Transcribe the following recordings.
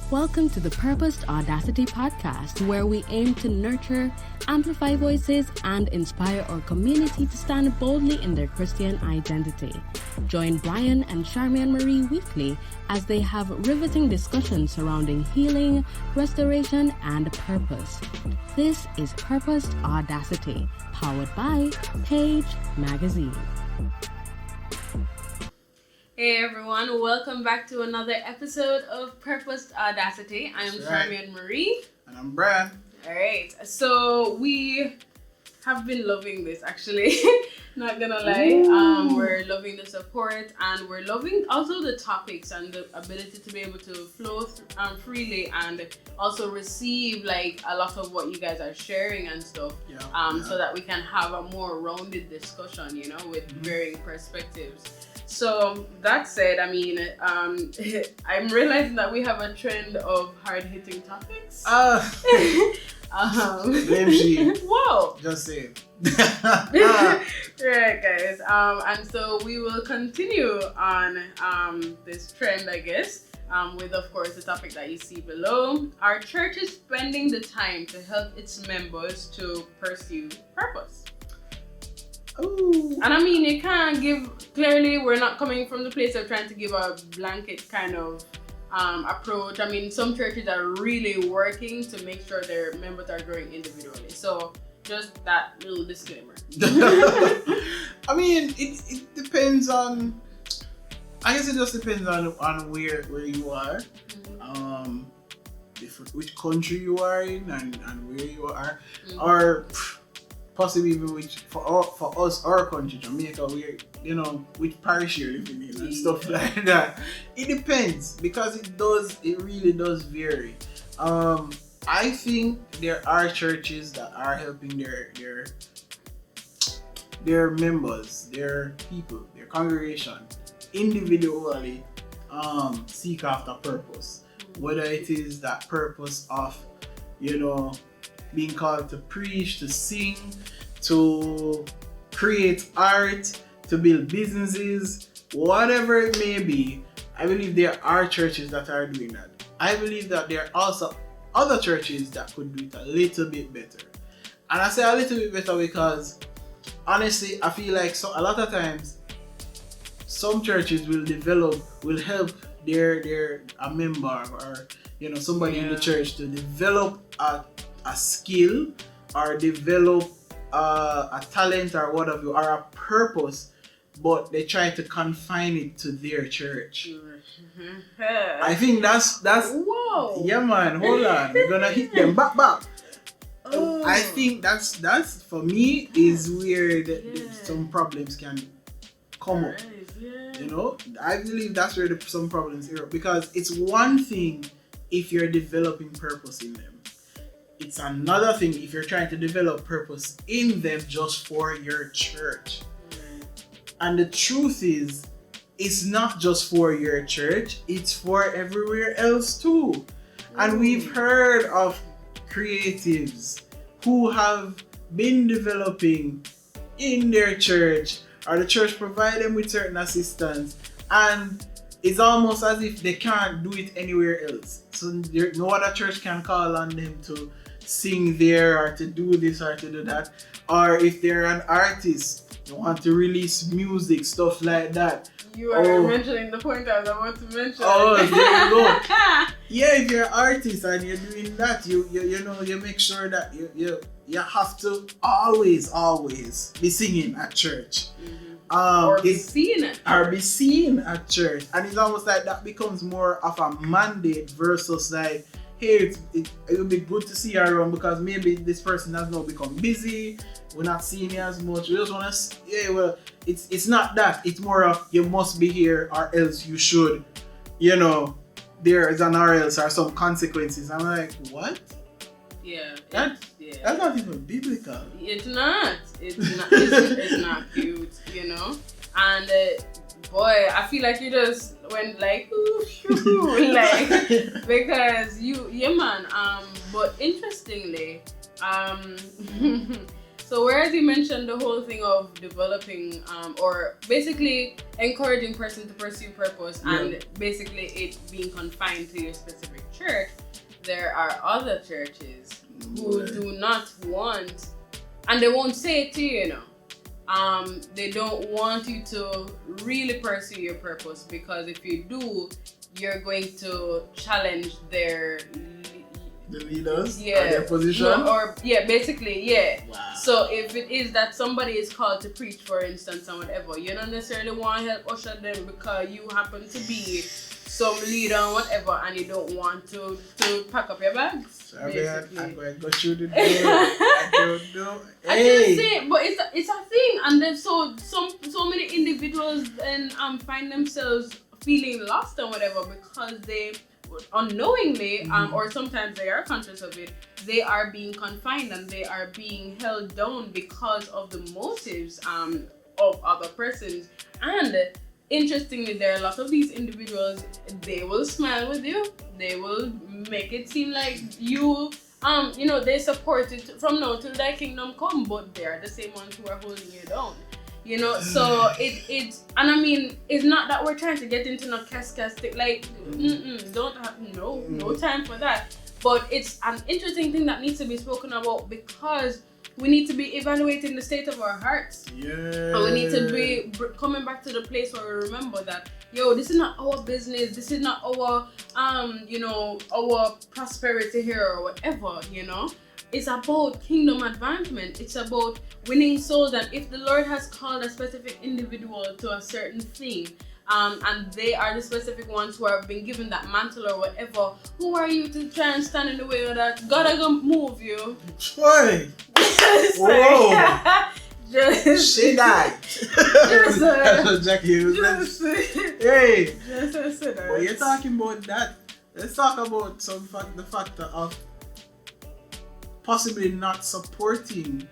Welcome to the Purposed Audacity podcast, where we aim to nurture, amplify voices, and inspire our community to stand boldly in their Christian identity. Join Brian and Charmian Marie weekly as they have riveting discussions surrounding healing, restoration, and purpose. This is Purposed Audacity, powered by PAJE Magazine. Hey everyone, welcome back to another episode of Purposed Audacity. I'm Charmian Marie. And I'm Brian. Alright, so we have been loving this actually, not gonna lie. We're loving the support and we're loving also the topics and the ability to be able to flow freely and also receive like a lot of what you guys are sharing and stuff. So that we can have a more rounded discussion, you know, with varying perspectives. So that said, I mean, I'm realizing that we have a trend of hard-hitting topics. Blame she. Whoa! Just say it. Right, guys. And so we will continue on this trend, I guess, with, of course, the topic that you see below. Our church is spending the time to help its members to pursue purpose. Ooh. And I mean, you can't give, clearly we're not coming from the place of trying to give a blanket kind of approach. I mean, some churches are really working to make sure their members are growing individually. So just that little disclaimer. I mean, it depends on, I guess it just depends on where you are, which country you are in and where you are, or possibly even for us, our country, Jamaica, where, you know, which parish you're living in and stuff like that. It depends because it really does vary. I think there are churches that are helping their members, their people, their congregation individually seek after purpose. Whether it is that purpose of, you know, being called to preach, to sing, to create art, to build businesses, whatever it may be. I believe there are churches that are doing that. I believe that there are also other churches that could do it a little bit better. And I say a little bit better because honestly, I feel like a lot of times some churches will help a member or, you know, somebody in the church to develop a skill or develop a talent or whatever, or a purpose, but they try to confine it to their church. I think that's whoa. Yeah, man, hold on, we're gonna hit them back. I think that's for me is where some problems can come up. You know, I believe that's where some problems are, because it's one thing if you're developing purpose in them. It's another thing if you're trying to develop purpose in them just for your church. And the truth is, it's not just for your church, it's for everywhere else too. And we've heard of creatives who have been developing in their church, or the church provide them with certain assistance, and it's almost as if they can't do it anywhere else. So no other church can call on them to sing there or to do this or to do that. Or if they're an artist, you want to release music, stuff like that. You are mentioning the point I was about to mention. Oh, there you go. Yeah, if you're an artist and you're doing that, you know, you make sure that you have to always be singing at church. Or be seen at church. And it's almost like that becomes more of a mandate versus like, hey, it would be good to see you around because maybe this person has now become busy, we're not seeing you as much, we just want to, it's not that, it's more of you must be here or else you should, you know, there is an or else or some consequences. I'm like, what? That's not even biblical. It's not cute, you know. And boy, I feel like you just went like, ooh, like, because man. But interestingly, So whereas you mentioned the whole thing of developing or basically encouraging person to pursue purpose and basically it being confined to your specific church, there are other churches who do not want, and they won't say it to you, you know. They don't want you to really pursue your purpose, because if you do, you're going to challenge their the leaders, their position, basically. Wow. So if it is that somebody is called to preach, for instance, or whatever, you don't necessarily want to help usher them because you happen to be some leader and whatever, and you don't want to pack up your bags. So I'm going to go through the door. I don't know. I just say, but it's a thing, and then so many individuals then find themselves feeling lost and whatever because they unknowingly or sometimes they are conscious of it, they are being confined and they are being held down because of the motives of other persons. And interestingly, there are a lot of these individuals, they will smile with you, they will make it seem like you they support it from now till thy kingdom come, but they are the same ones who are holding you down. You know, so it's and I mean, it's not that we're trying to get into no cascastic, like don't have no time for that. But it's an interesting thing that needs to be spoken about because we need to be evaluating the state of our hearts. Yeah. And we need to be coming back to the place where we remember that, this is not our business. This is not our our prosperity here or whatever. It's about kingdom advancement. It's about winning souls. And if the Lord has called a specific individual to a certain thing, and they are the specific ones who have been given that mantle or whatever, who are you to try and stand in the way of that? God is gonna move you. Boy. Whoa. Just say that. That's what Jackie was Hey. But you're talking about that. Let's talk about the factor of possibly not supporting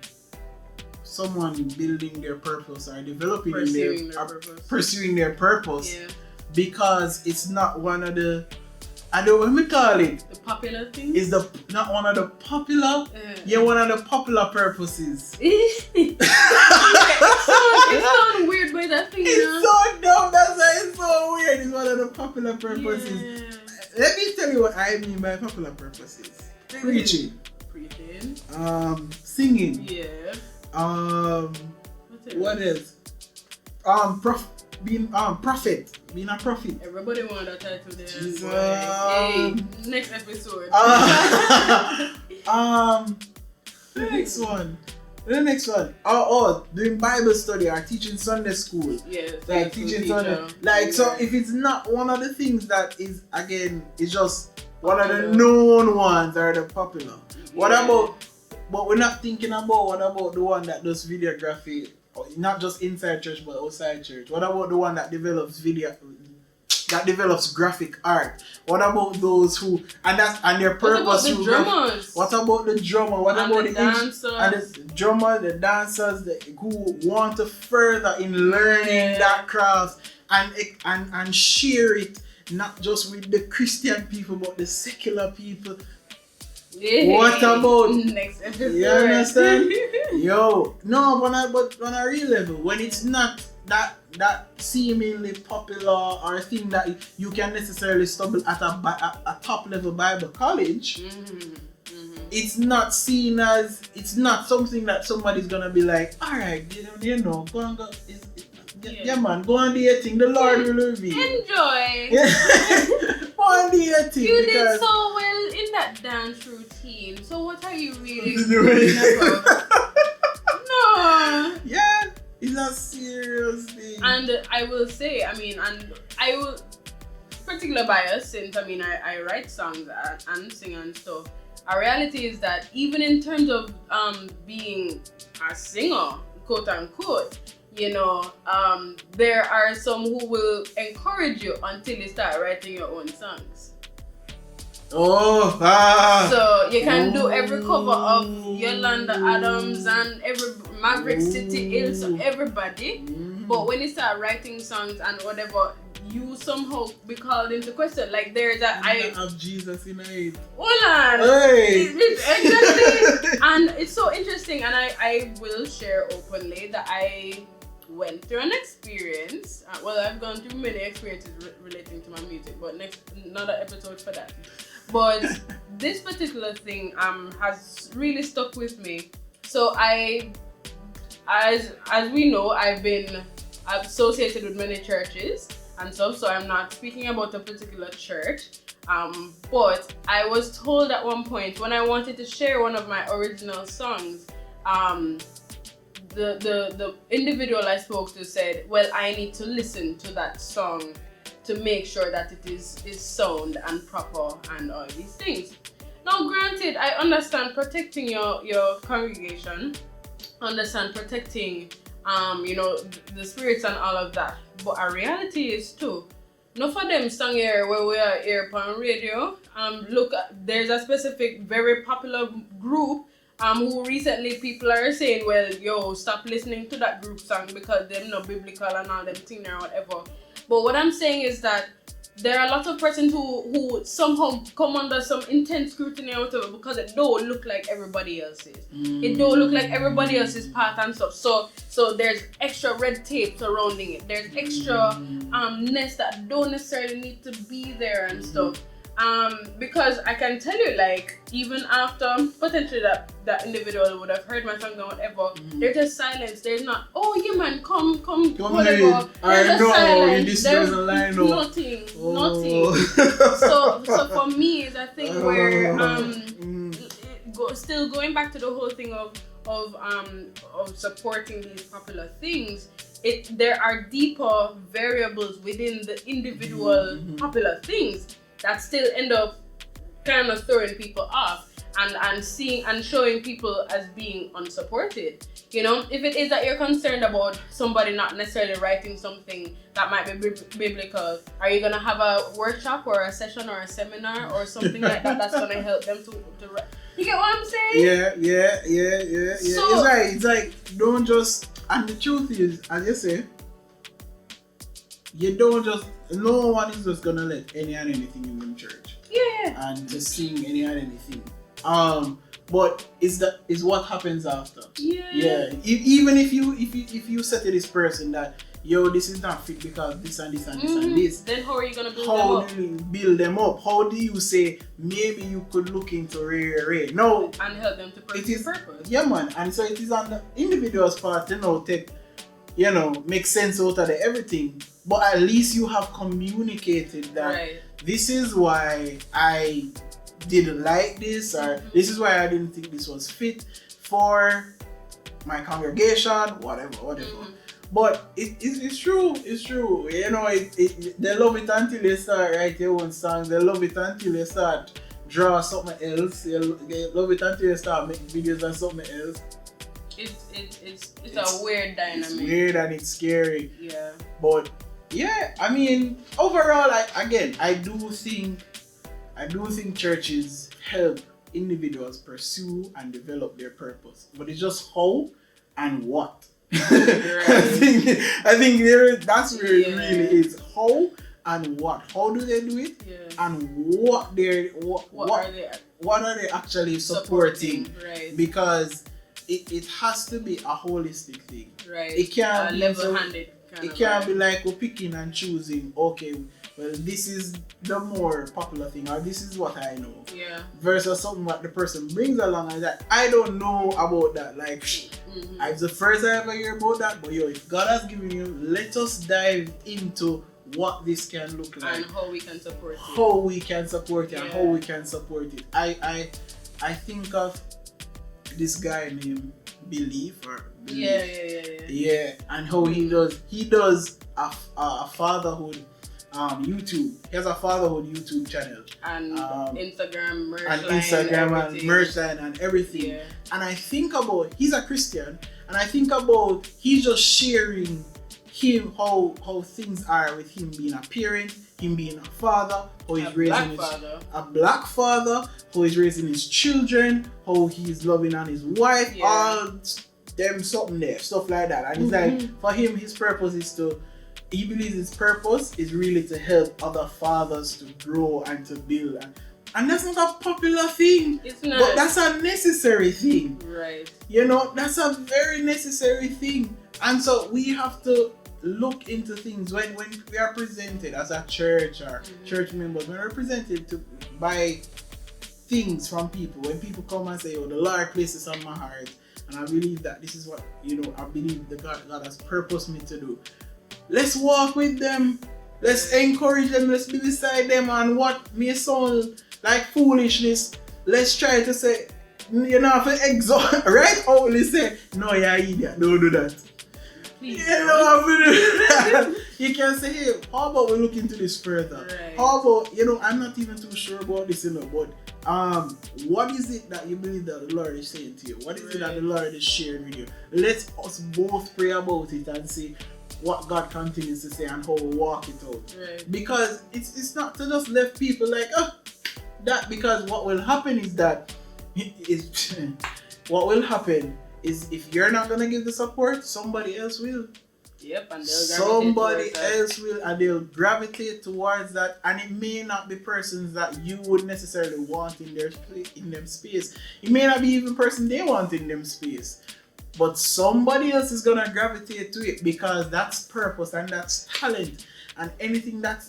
someone building their purpose or developing pursuing their purpose, because it's not one of the, what we call it, the popular thing. Is not one of the popular? One of the popular purposes. It sounds weird by that thing. It's so dumb. That's why it's so weird. It's one of the popular purposes. Yeah. Let me tell you what I mean by popular purposes. Preaching. Singing. Yeah. What else? Being prophet. Being a prophet. Everybody want that title there. Next episode. The next one. Doing Bible study or teaching Sunday school. Yeah. Like teaching Sunday. So if it's not one of the things that is, again, it's just one of the known ones or the popular. What about? But we're not thinking about what about the one that does videography, not just inside church but outside church. What about the one that develops graphic art? What about those who and their purpose? What about the drummers? What about the drummer? What about the dancers? And the drummer, the dancers, who want to further in learning that craft and share it, not just with the Christian people but the secular people. What about next episode? You understand? But on a real level, when it's not that seemingly popular or a thing that you can necessarily stumble at a top level Bible college, it's not seen as, it's not something that somebody's gonna be like, all right, go and go. Man, go and do your thing. The Lord will reveal. Enjoy. Go and do your thing. You did so well in that dance routine. So what are you really doing about? No. Yeah, it's a serious thing. And I will say, and I will particular bias since I write songs and sing and stuff. Our reality is that even in terms of being a singer, quote unquote, there are some who will encourage you until you start writing your own songs. So you can do every cover of Yolanda Adams and every Maverick City Hills, everybody. But when you start writing songs and whatever, you somehow be called into question. Like there's a I have Jesus in it. Hold on. Hey. Exactly. And it's so interesting, and I will share openly that I went through an experience. Well, I've gone through many experiences relating to my music, but another episode for that. But this particular thing has really stuck with me. So as we know, I've been associated with many churches and stuff, so I'm not speaking about a particular church. But I was told at one point when I wanted to share one of my original songs, the individual I spoke to said, well, I need to listen to that song to make sure that it is sound and proper and all these things. Now, granted, I understand protecting your congregation, understand protecting the spirits and all of that, but our reality is too, not for them song here where we are here on radio. Look, there's a specific very popular group who recently people are saying, well, yo, stop listening to that group song because they're not biblical and all them thing or whatever. But what I'm saying is that there are lots of persons who somehow come under some intense scrutiny or whatever because it don't look like everybody else's. It don't look like everybody else's path and stuff. So there's extra red tape surrounding it. There's extra ness that don't necessarily need to be there and stuff. Because I can tell you, like, even after potentially that individual would have heard my song and whatever, there's just silence. There's not, oh yeah man, come whatever. I know silence. this There's doesn't line up. nothing. So for me, it's a thing where still going back to the whole thing of supporting these popular things. There are deeper variables within the individual popular things that still end up kind of throwing people off and seeing and showing people as being unsupported. You know, if it is that you're concerned about somebody not necessarily writing something that might be biblical, are you gonna have a workshop or a session or a seminar or something like that that's gonna help them to write? You get what I'm saying? Yeah. So, it's like don't just, and the truth is, as you say, you don't just, no one is just gonna let any and anything in the church. Yeah. And to sing any and anything. But is what happens after. Yeah. Even if you say to this person that, yo, this is not fit because this and this and this and this. Then how are you gonna build them how up? do you build them up? How do you say maybe you could look into Ray? No. And help them to pursue purpose. Yeah, man. And so it is on the individual's part to make sense out of everything. But at least you have communicated that this is why I didn't like this, or this is why I didn't think this was fit for my congregation, whatever. But it's true. You know, they love it until they start write their own songs. They love it until they start draw something else. They love it until they start making videos on something else. It's a weird dynamic. It's weird and it's scary. Yeah. But yeah, I mean, overall, I do think churches help individuals pursue and develop their purpose. But it's just how and what. I think that's where it really is. How and what. How do they do it? Yeah. And what are they actually supporting? Right. Because it has to be a holistic thing. Right. It can't be level-handed. It can't be like we're picking and choosing. Okay, well, this is the more popular thing, or this is what I know. Yeah. Versus something what the person brings along and that I don't know about that. Like, it's the first I ever hear about that. But yo, if God has given you, let us dive into what this can look like and how we can support it. And how we can support it. I think of this guy named Belief. Yeah, and how he does a fatherhood YouTube. He has a fatherhood YouTube channel and Instagram merch line and everything. Yeah. And I think about, he's a Christian, and I think about he's just sharing how things are with him being a parent, him being a father, how he's raising a black father, how he's raising his children, how he's loving on his wife, all them stuff like that. And it's like, for him, his purpose is he believes his purpose is really to help other fathers to grow and to build. And that's not a popular thing. It's not. But that's a necessary thing. Right. You know, that's a very necessary thing. And so we have to look into things when we are presented as a church or church members, when we're presented by things from people, when people come and say, oh, the Lord places on my heart, and I believe that this is what, you know, I believe the God has purposed me to do. Let's walk with them. Let's encourage them. Let's be beside them. And what may sound like foolishness, let's try to say, you know, if you exalt, right? Only say, no, you're an idiot. Don't do that. Please You know, you can say, hey, how about we look into this further? Right. How about, you know, I'm not even too sure about this, you know, but what is it that you believe that the Lord is saying to you? What is it that the Lord is sharing with you? Let us both pray about it and see what God continues to say and how we walk it out. Right. Because it's not to just left people like, that, because what will happen is that what will happen is if you're not gonna give the support, somebody else will. Yep, and somebody else will, and they'll gravitate towards that, and it may not be persons that you would necessarily want in them space. It may not be even person they want in them space, but somebody else is gonna gravitate to it because that's purpose and that's talent, and anything that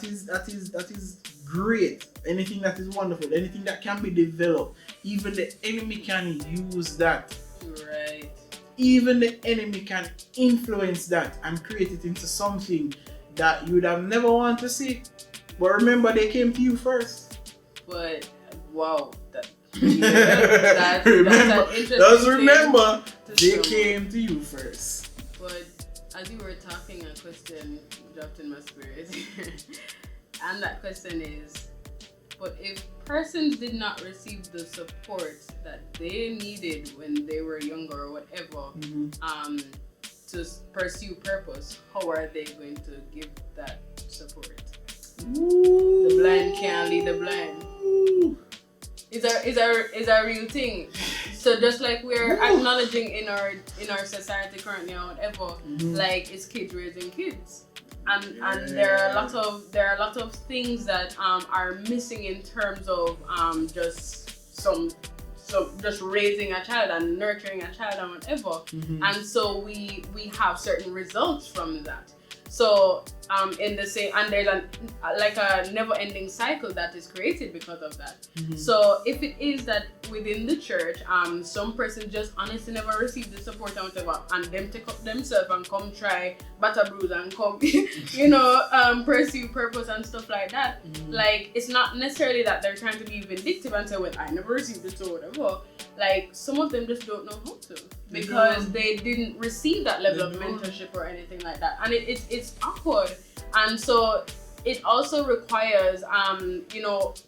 is great, anything that is wonderful, anything that can be developed, even the enemy can use that. Right. Even the enemy can influence that and create it into something that you would have never wanted to see. But remember, they came to you first. But wow, that's an interesting remember, they thing came to you first. But as you were talking, a question dropped in my spirit, and that question is: but if persons did not receive the support that they needed when they were younger or whatever, to pursue purpose, how are they going to give that support? Ooh. The blind can't lead the blind. Is a real thing. So just like we're acknowledging in our society currently or whatever, like it's kids raising kids. And there are a lot of things that are missing in terms of just raising a child and nurturing a child and whatever. And so we have certain results from that. So in the same, and there's a never-ending cycle that is created because of that. So if it is that within the church, some person just honestly never received the support and whatever, and them take up themselves and come try batter bruise and come, pursue purpose and stuff like that. Like, it's not necessarily that they're trying to be vindictive and say, well, I never received this or whatever. Like, some of them just don't know how to, because they didn't receive that level of mentorship or anything like that, and it's awkward. And so it also requires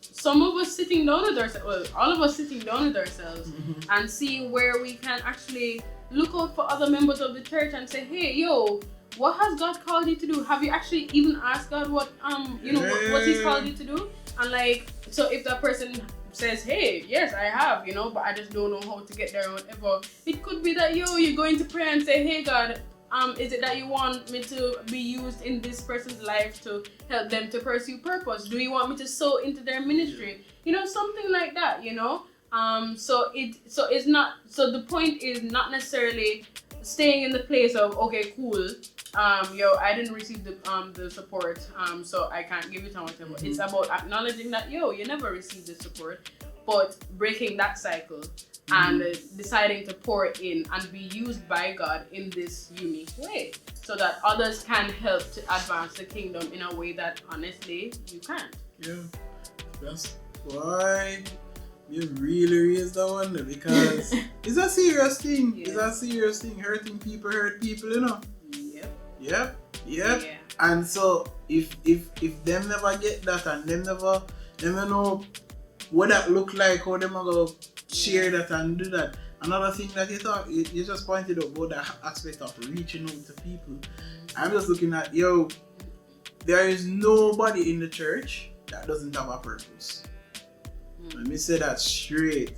some of us sitting down with ourselves, well, all of us sitting down with ourselves and see where we can actually look out for other members of the church and say, hey, yo, what has God called you to do? Have you actually even asked God what He's called you to do? And like, so if that person says, hey, yes, I have, but I just don't know how to get there or whatever, it could be that you're going to pray and say, hey, God, is it that you want me to be used in this person's life to help them to pursue purpose? Do you want me to sow into their ministry? Something like that, So the point is not necessarily staying in the place of, okay, cool, I didn't receive the support, so I can't give it or whatever. It's about acknowledging that, you never received the support, but breaking that cycle and deciding to pour in and be used by God in this unique way, so that others can help to advance the kingdom in a way that honestly you can't. Yeah, that's why you really raised that one, because it's a serious thing. Yeah. It's a serious thing. Hurting people hurt people, Yep. Yeah. And so if them never get that and them never know what that look like, how them are gonna share that and do that. Another thing that you just pointed out about the aspect of reaching out to people. I'm just looking at, there is nobody in the church that doesn't have a purpose. Let me say that straight.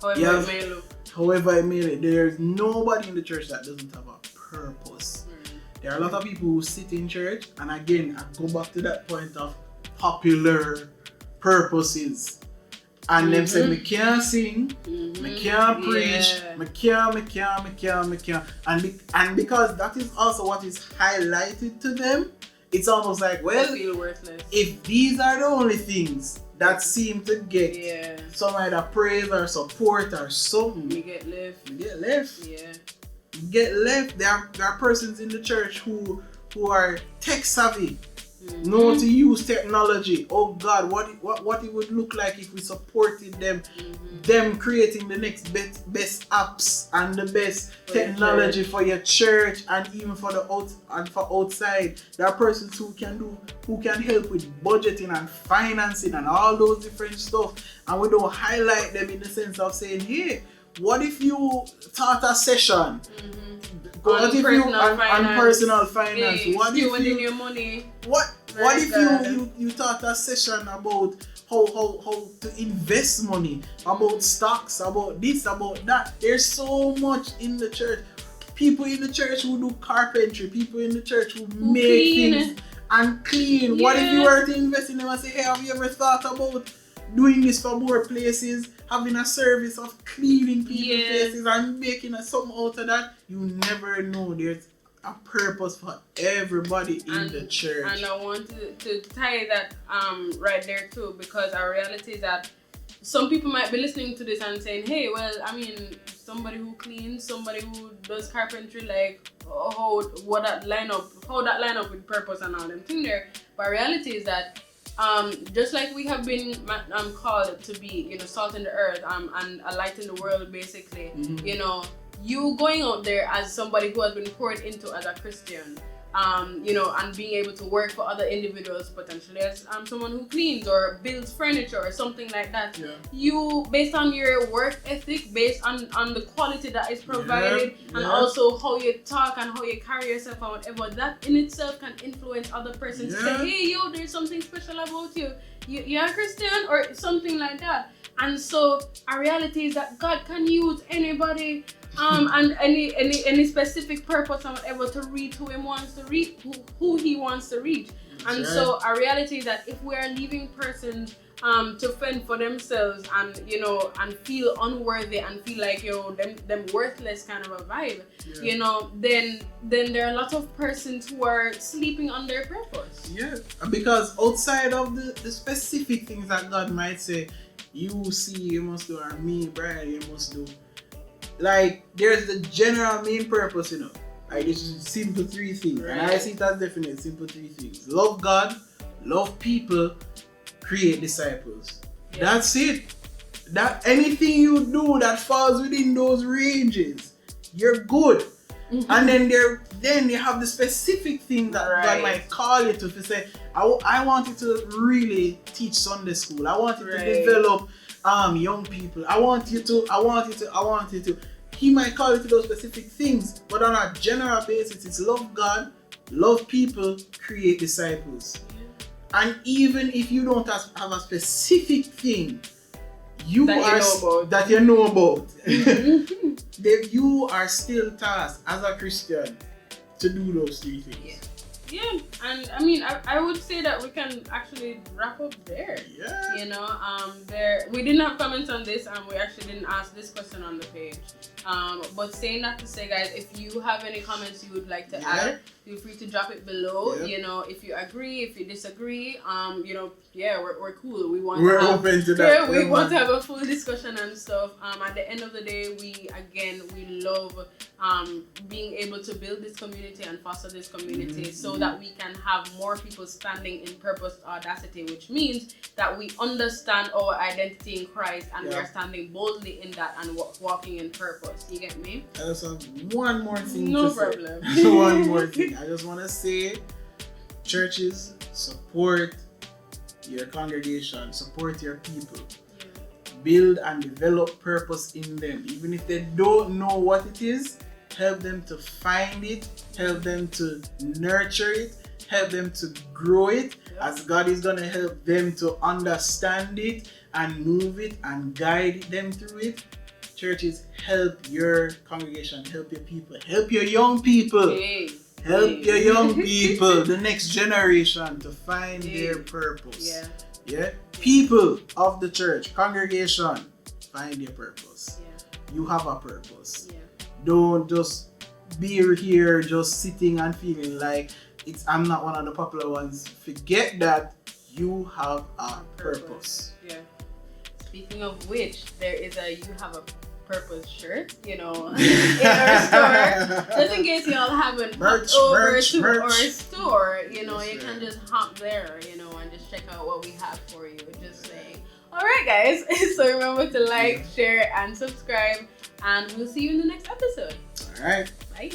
However it may look. There is nobody in the church that doesn't have a purpose. There are a lot of people who sit in church, and again, I go back to that point of popular purposes. And them say, me can't sing, me can't preach, me can't. And because that is also what is highlighted to them, it's almost like, well, I feel worthless. If these are the only things that seem to get some either praise or support or something, you get left. You get left. Yeah. You get left. There are persons in the church who are tech savvy. Know to use technology. Oh God, what it would look like if we supported them, them creating the next best apps and the best technology for your church and even for the outside. There are persons who can help with budgeting and financing and all those different stuff, and we don't highlight them in the sense of saying, hey, what if you taught a session? What if you on personal finance? Hey, what if you your money? What if you taught a session about how to invest money, about stocks, about this, about that? There's so much in the church. People in the church who do carpentry, people in the church who make things and clean. Yeah. What if you were to invest in them and say, hey, have you ever thought about doing this for more places? Having a service of cleaning people's places and making something out of that? You never know. There's a purpose for everybody in the church. And I want to tie that right there too, because our reality is that some people might be listening to this and saying, hey, well, I mean, somebody who cleans, somebody who does carpentry, like how that line up with purpose and all them thing there. But reality is that just like we have been called to be, salt in the earth and a light in the world, basically, you going out there as somebody who has been poured into as a Christian, and being able to work for other individuals, potentially as someone who cleans or builds furniture or something like that. Yeah. You, based on your work ethic, based on the quality that is provided, and also how you talk and how you carry yourself and whatever, that in itself can influence other persons to say, hey, yo, there's something special about you. You're a Christian or something like that. And so our reality is that God can use anybody and any specific purpose or whatever to reach who he wants to reach, who he wants to reach. And so our reality is that if we are leaving persons to fend for themselves and and feel unworthy and feel like them worthless kind of a vibe, then there are a lot of persons who are sleeping on their purpose. Yeah, because outside of the specific things that God might say, you see, you must do, or me, Brian, you must do. Like, there's the general main purpose, Like, this is simple three things. Right. And I see it as definite simple three things. Love God, love people, create disciples. Yeah. That's it. That anything you do that falls within those ranges, you're good. And then you have the specific thing that God might call you to say, I want you to really teach Sunday school. I want you to develop young people. I want you to. He might call you to those specific things, but on a general basis, it's love God, love people, create disciples. Yeah. And even if you don't have a specific thing that you know about, then you are still tasked as a Christian to do those three things. Yeah, and I mean, I would say that we can actually wrap up there. Yeah. We didn't have comments on this, and we actually didn't ask this question on the page. But saying that to say, guys, if you have any comments you would like to add, feel free to drop it below. If you agree, if you disagree, we're cool. We're open to that. We want to have a full discussion and stuff. At the end of the day, we love being able to build this community and foster this community so that we can have more people standing in purpose audacity, which means that we understand our identity in Christ and we are standing boldly in that and walking in purpose. You get me? I just have one more thing to say. One more thing. I just want to say, churches, support your congregation, support your people. Build and develop purpose in them. Even if they don't know what it is, help them to find it, help them to nurture it, help them to grow it, as God is going to help them to understand it and move it and guide them through it. Churches, help your congregation, help your people, help your young people Help your young people, the next generation, to find their purpose. Yeah. Yeah. People of the church, congregation, find your purpose. Yeah. You have a purpose. Yeah. Don't just be here just sitting and feeling like I'm not one of the popular ones. Forget that. You have a purpose. Yeah. Speaking of which, there is a You Have a Purpose shirt, in our store. Just in case y'all haven't hopped over to our store, you can just hop there, and just check out what we have for you. Just saying. Alright guys, so remember to like, share, and subscribe, and we'll see you in the next episode. Alright. Bye.